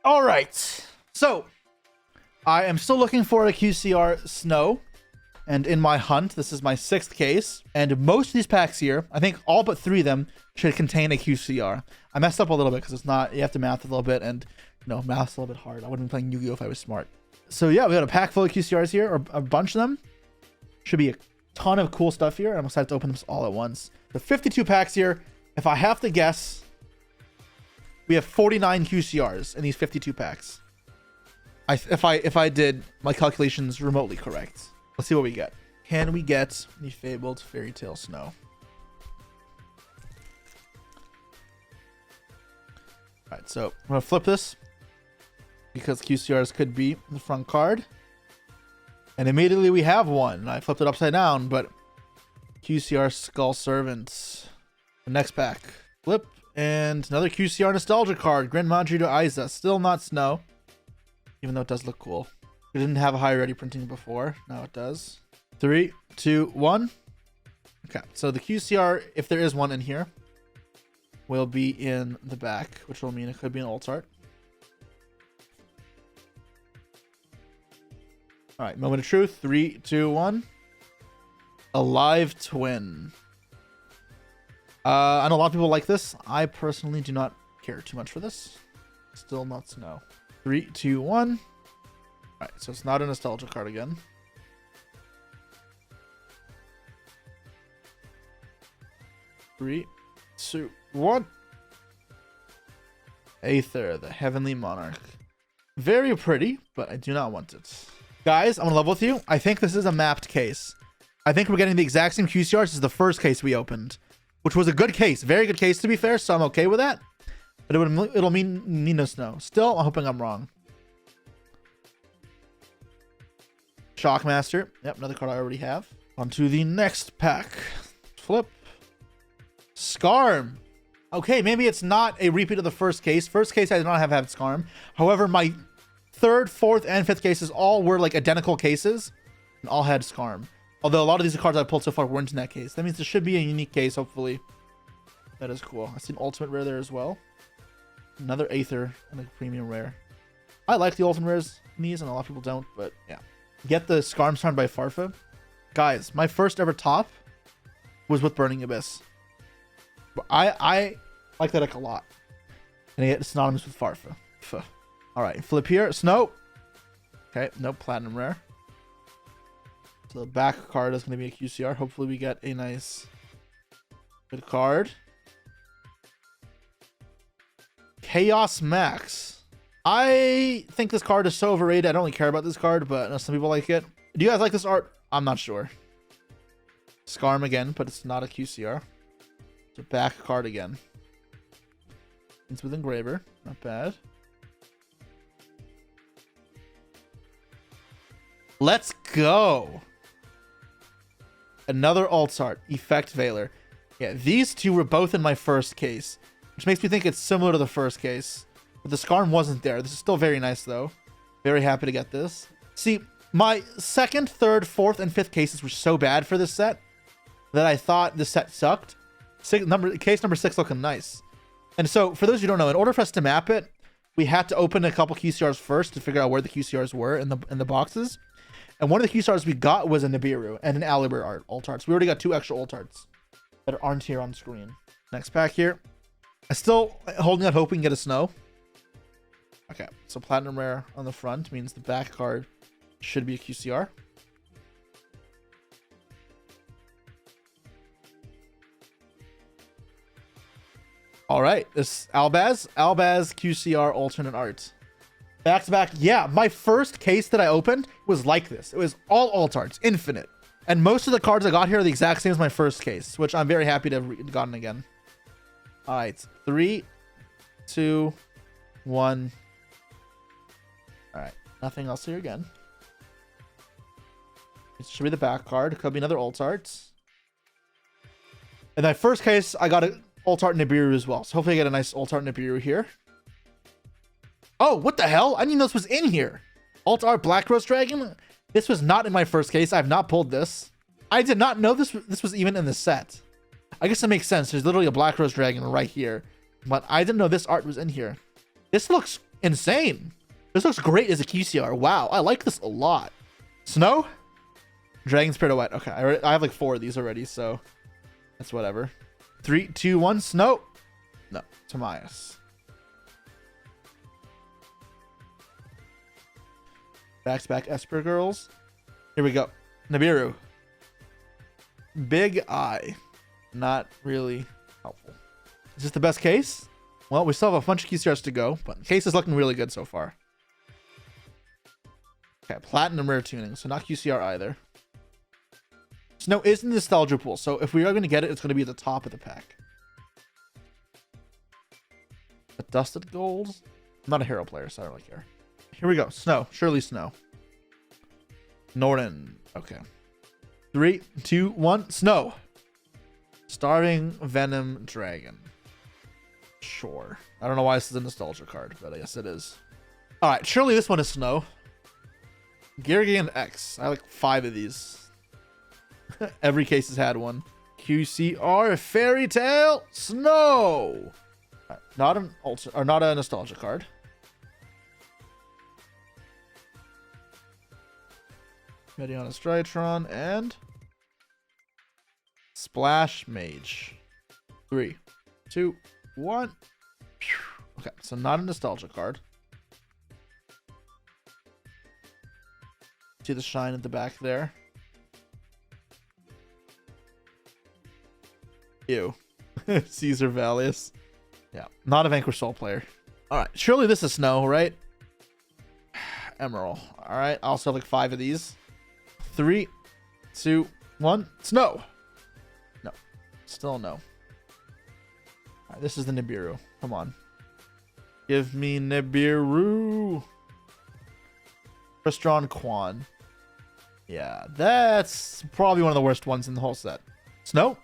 All right. So I am still looking for a QCR Snow. And in my hunt, this is my 6th case. And most of these packs here, I think all but 3 of them should contain a QCR. I messed up a little bit because it's not, you have to math a little bit. And, you know, math's a little bit hard. I wouldn't be playing Yu-Gi-Oh! If I was smart. So yeah, we got a pack full of QCRs here, or a bunch of them. Should be a ton of cool stuff here. I'm excited to open them all at once. The 52 packs here. If I have to guess, we have 49 QCRs in these 52 packs. If I did my calculations remotely correct. Let's see what we get. Can we get the Fabled Fairy Tale Snow? Alright, so I'm going to flip this because QCRs could be the front card. And immediately we have one. I flipped it upside down, but QCR Skull Servant. The next pack. Flip. And another QCR Nostalgia card. Grand Madri to Aiza. Still not Snow. Even though it does look cool. It didn't have a high ready printing before. Now it does. 3, 2, 1. Okay, so the QCR, if there is one in here, will be in the back, which will mean it could be an alt art. All right, moment of truth. 3, 2, 1. Alive Twin. I know a lot of people like this. I personally do not care too much for this. Still not Snow. 3, 2, 1. Alright, so it's not a nostalgia card again. Three, 2, 1. Aether, the Heavenly Monarch. Very pretty, but I do not want it. Guys, I'm gonna level with you. I think this is a mapped case. I think we're getting the exact same QCRs as the first case we opened, which was a good case. Very good case, to be fair, so I'm okay with that. But it'll mean no Snow. Still, I'm hoping I'm wrong. Shockmaster. Yep, another card I already have. On to the next pack. Flip. Skarm. Okay, maybe it's not a repeat of the first case. First case, I did not have Skarm. However, my 3rd, 4th, and 5th cases all were like identical cases and all had Skarm. Although a lot of these cards I pulled so far weren't in that case. That means this should be a unique case, hopefully. That is cool. I see an ultimate rare there as well. Another Aether and a premium rare. I like the ultimate rares in these, and a lot of people don't, but yeah. Get the Skarm signed by Farfa. Guys, my first ever top was with Burning Abyss. I like that deck a lot. And I get synonymous with Farfa. Alright, flip here. Snow. Okay, nope, platinum rare. So the back card is going to be a QCR. Hopefully we get a nice good card. Chaos Max. I think this card is so overrated. I don't really care about this card, but I know some people like it. Do you guys like this art? I'm not sure. Skarm again, but it's not a QCR. It's a back card again. It's with Engraver. Not bad. Let's go. Another alt art. Effect Veiler. Yeah, these two were both in my first case, which makes me think it's similar to the first case. But the Skarm wasn't there. This is still very nice, though. Very happy to get this. See, my 2nd, 3rd, 4th, and 5th cases were so bad for this set that I thought this set sucked. Case number 6 looking nice. And so, for those who don't know, in order for us to map it, we had to open a couple QCRs first to figure out where the QCRs were in the boxes. And one of the QCRs we got was a Nibiru and an Alibur alt arts. We already got 2 extra alt arts that aren't here on screen. Next pack here. I'm still holding out hope we can get a Snow. Okay, so platinum rare on the front means the back card should be a QCR. All right, this Albaz QCR alternate art. Back to back. Yeah, my first case that I opened was like this. It was all alt arts, infinite. And most of the cards I got here are the exact same as my first case, which I'm very happy to have gotten again. All right, 3, 2, 1. All right, nothing else here again. It should be the back card. It could be another alt art. In my first case, I got an alt art Nibiru as well. So hopefully I get a nice alt art Nibiru here. Oh, what the hell? I didn't know this was in here. Alt art Black Rose Dragon. This was not in my first case. I have not pulled this. I did not know this was even in the set. I guess it makes sense. There's literally a Black Rose Dragon right here. But I didn't know this art was in here. This looks insane. This looks great as a QCR. Wow, I like this a lot. Snow? Dragon Spirit of White. Okay, I have like 4 of these already, so that's whatever. 3, 2, 1, Snow. No, Timaeus. Back-to-back Esper Girls. Here we go. Nibiru. Big Eye. Not really helpful. Is this the best case? Well, we still have a bunch of QCRs to go, but the case is looking really good so far. Okay, Platinum Rare Tuning, so not QCR either. Snow is in the Nostalgia Pool, so if we are going to get it, it's going to be at the top of the pack. A Dusted Gold? I'm not a hero player, so I don't really care. Here we go. Snow. Surely Snow. Norden. Okay. 3, 2, 1. Snow. Starving Venom Dragon. Sure. I don't know why this is a nostalgia card, but I guess it is. Alright, surely this one is Snow. Garrigan X. I have like 5 of these. Every case has had one. QCR Fairy Tale Snow. Right, not an ultra, or not a nostalgia card. Mediana Strytron and Splash Mage. 3, 2, 1. Okay, so not a nostalgia card. See the shine at the back there. Ew. Caesar Valius. Yeah, not a Vanquish Soul player. Alright, surely this is Snow, right? Emerald. Alright, I also have like 5 of these. 3, 2, 1. Snow. No. Still no. Alright, this is the Nibiru. Come on. Give me Nibiru. Crystron Quan. Yeah, that's probably one of the worst ones in the whole set. Snow?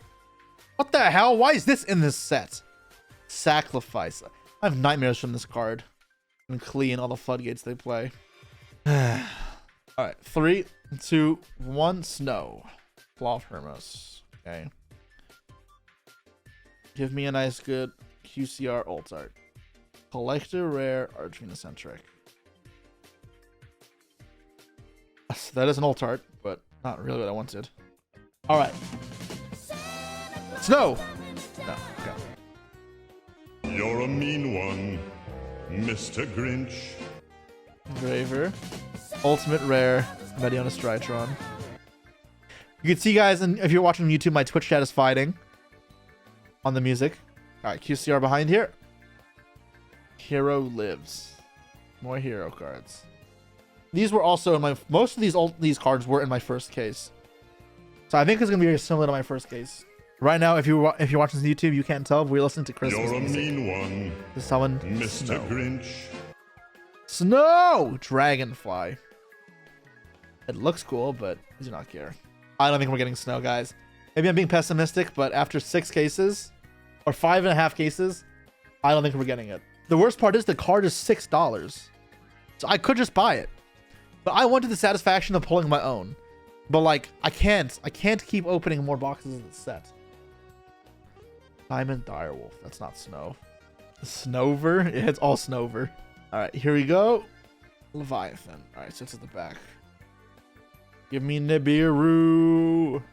What the hell? Why is this in this set? Sacrifice. I have nightmares from this card. And Klee and all the floodgates they play. Alright, 3, 2, 1. Snow. Claw of Hermos. Okay. Give me a nice good QCR ult art. Collector Rare Archvenocentric. That is an ult art, but not really what I wanted. Alright. Snow! No, okay. You're a mean one, Mr. Grinch. Graver. Ultimate Rare. Mediana Strytron. You can see, guys, and if you're watching on YouTube, my Twitch chat is fighting on the music. Alright, QCR behind here. Hero Lives. More hero cards. These were also in my... Most of these cards were in my first case. So I think it's going to be very similar to my first case. Right now, if you're watching this on YouTube, you can't tell, but we're listening to Christmas You're a music. mean one, This someone Mr. Snow. Grinch. Snow! Dragonfly. It looks cool, but I do not care. I don't think we're getting Snow, guys. Maybe I'm being pessimistic, but after 6 cases, or 5.5 cases, I don't think we're getting it. The worst part is the card is $6. So I could just buy it. But I wanted the satisfaction of pulling my own. But like, I can't keep opening more boxes of the set. Diamond Direwolf. That's not Snow. Snover? Yeah, it's all Snover. Alright, here we go. Leviathan. Alright, so it's at the back. Give me Nibiru.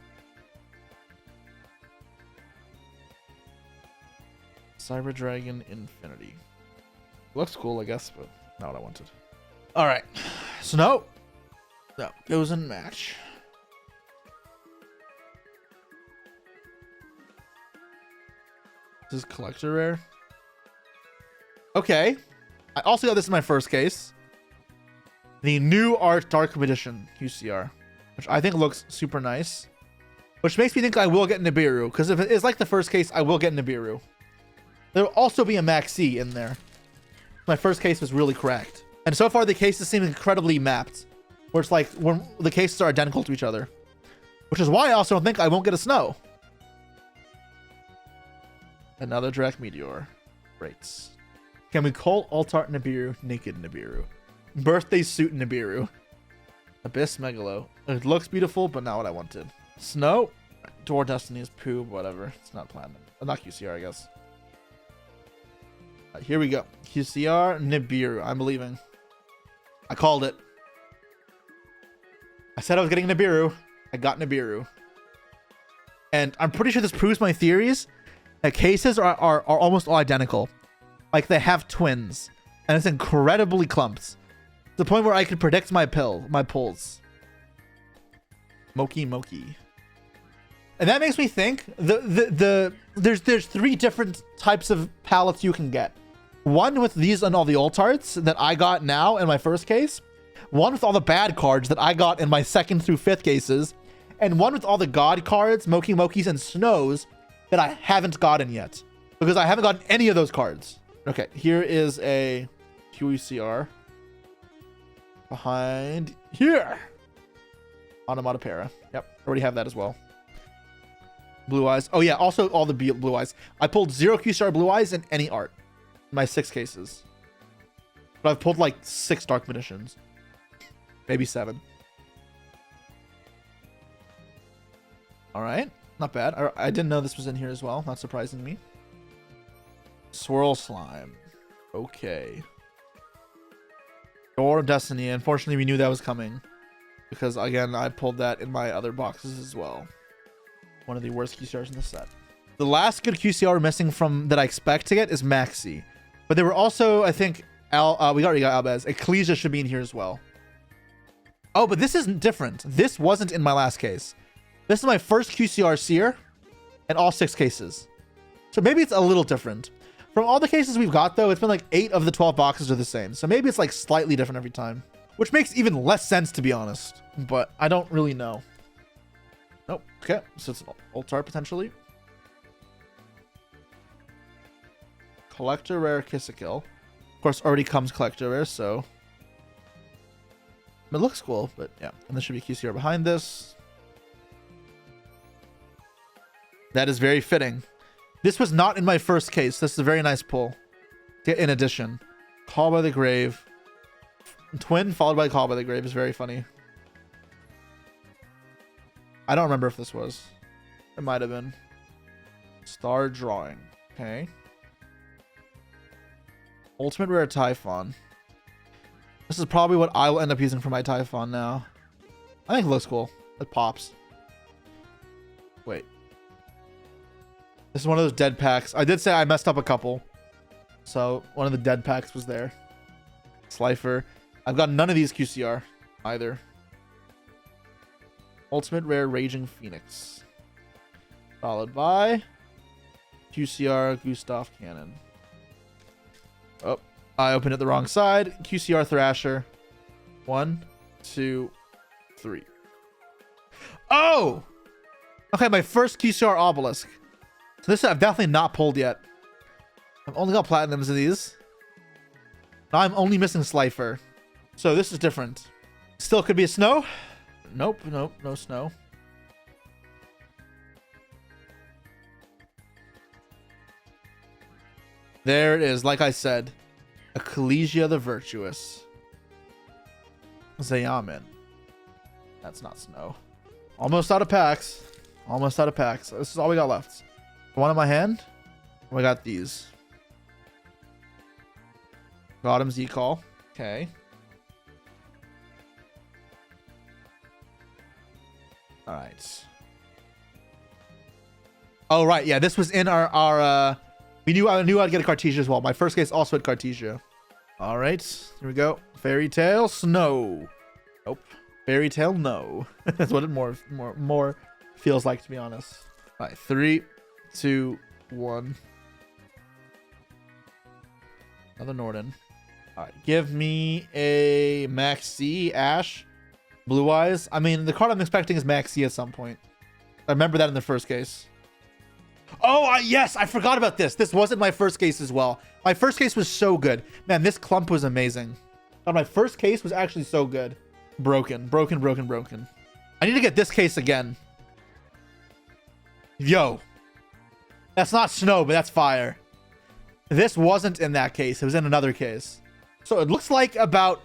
Cyber Dragon Infinity. Looks cool, I guess, but not what I wanted. Alright. Snow. No, goes in match. This is collector rare. Okay. I also got this in my first case. The new art Dark Magician QCR, which I think looks super nice. Which makes me think I will get Nibiru, because if it is like the first case, I will get Nibiru. There will also be a Maxi in there. My first case was really cracked. And so far the cases seem incredibly mapped. Where it's like when the cases are identical to each other. Which is why I also don't think I won't get a Snow. Another Drac Meteor. Great. Can we call Altart Nibiru Naked Nibiru? Birthday Suit Nibiru. Abyss Megalo. It looks beautiful, but not what I wanted. Snow. Door Destiny is poo, whatever. It's not platinum. Not QCR, I guess. Here we go. QCR Nibiru. I'm believing. I called it. I said I was getting Nibiru. I got Nibiru. And I'm pretty sure this proves my theories that cases are almost all identical. Like they have twins. And it's incredibly clumped. To the point where I could predict my pulls. Moki. And that makes me think there's 3 different types of palettes you can get. One with these and all the alt arts that I got now in my first case. One with all the bad cards that I got in my 2nd through 5th cases. And one with all the god cards, Mokis, and Snows that I haven't gotten yet. Because I haven't gotten any of those cards. Okay, here is a QCR. Behind here. Onomatopera. Yep, already have that as well. Blue Eyes. Oh yeah, also all the Blue Eyes. I pulled 0 QCR Blue Eyes in any art. In my 6 cases. But I've pulled like 6 Dark Magicians. Maybe 7. Alright, not bad. I didn't know this was in here as well. Not surprising me. Swirl Slime. Okay. Door of Destiny. Unfortunately, we knew that was coming. Because, again, I pulled that in my other boxes as well. One of the worst QCRs in the set. The last good QCR we're missing from that I expect to get is Maxi. But there were also, I think, we already got Albez. Ecclesia should be in here as well. Oh, but this isn't different. This wasn't in my last case. This is my first QCR Seer in all 6 cases. So maybe it's a little different. From all the cases we've got, though, it's been like 8 of the 12 boxes are the same. So maybe it's like slightly different every time. Which makes even less sense, to be honest. But I don't really know. Nope. Okay. So it's an Altar, potentially. Collector Rare Kiss-a-Kill. Of course, already comes Collector Rare, so... It looks cool, but yeah. And there should be QCR behind this. That is very fitting. This was not in my first case. This is a very nice pull. In addition. Call by the Grave. Twin followed by Call by the Grave is very funny. I don't remember if this was. It might have been. Star Drawing. Okay. Ultimate Rare Typhon. This is probably what I will end up using for my Typhon now. I think it looks cool. It pops. Wait. This is one of those dead packs. I did say I messed up a couple. So one of the dead packs was there. Slifer. I've got none of these QCR either. Ultimate Rare Raging Phoenix. Followed by QCR Gustav Cannon. Oh, I opened it the wrong side. QCR Thrasher. 1, 2, 3. Oh! Okay, my first QCR Obelisk. So this I've definitely not pulled yet. I've only got platinums in these. Now I'm only missing Slifer. So this is different. Still could be a Snow. Nope, no Snow. There it is, like I said. Ecclesia the Virtuous. Zayamin. That's not Snow. Almost out of packs. Almost out of packs. This is all we got left. One in my hand. We got these. Got him Z-Call. Okay. Alright. Oh, right. Yeah, this was in our I knew I'd get a Cartesia as well. My first case also had Cartesia. Alright. Here we go. Fairy Tale Snow. Nope. Fairy Tale no. That's what it more feels like, to be honest. Alright, 3, 2, 1. Another Norden. Alright, give me a Maxi Ash. Blue Eyes. I mean, the card I'm expecting is Maxi at some point. I remember that in the first case. Oh, yes, I forgot about this. This wasn't my first case as well. My first case was so good. Man, this clump was amazing. But my first case was actually so good. Broken. I need to get this case again. Yo. That's not Snow, but that's fire. This wasn't in that case. It was in another case. So it looks like about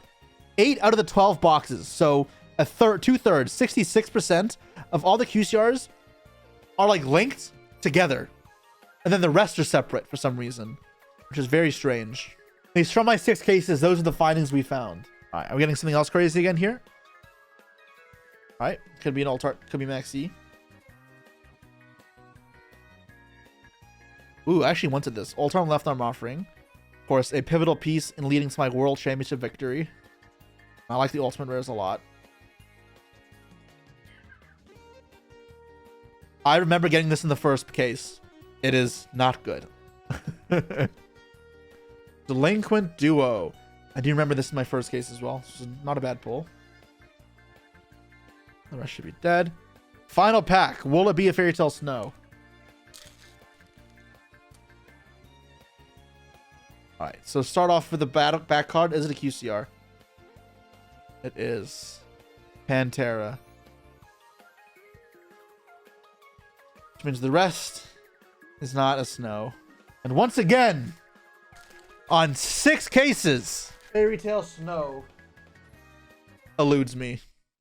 8 out of the 12 boxes. So a third, 2/3, 66% of all the QCRs are like linked together. And then the rest are separate for some reason. which is very strange. At least from my 6 cases, those are the findings we found. All right, are we getting something else crazy again here? All right, could be an alt-art, could be Maxi. Ooh, I actually wanted this. Alt-arm left arm offering. Of course, a pivotal piece in leading to my world championship victory. I like the ultimate rares a lot. I remember getting this in the first case. It is not good. Delinquent Duo. I do remember this in my first case as well. This is not a bad pull. The rest should be dead. Final pack. Will it be a Fairy Tale Snow? Alright, so start off with the back card. Is it a QCR? It is. Pantera. Which means the rest is not a snow. And once again, on 6 cases, Fairy Tale Snow eludes me.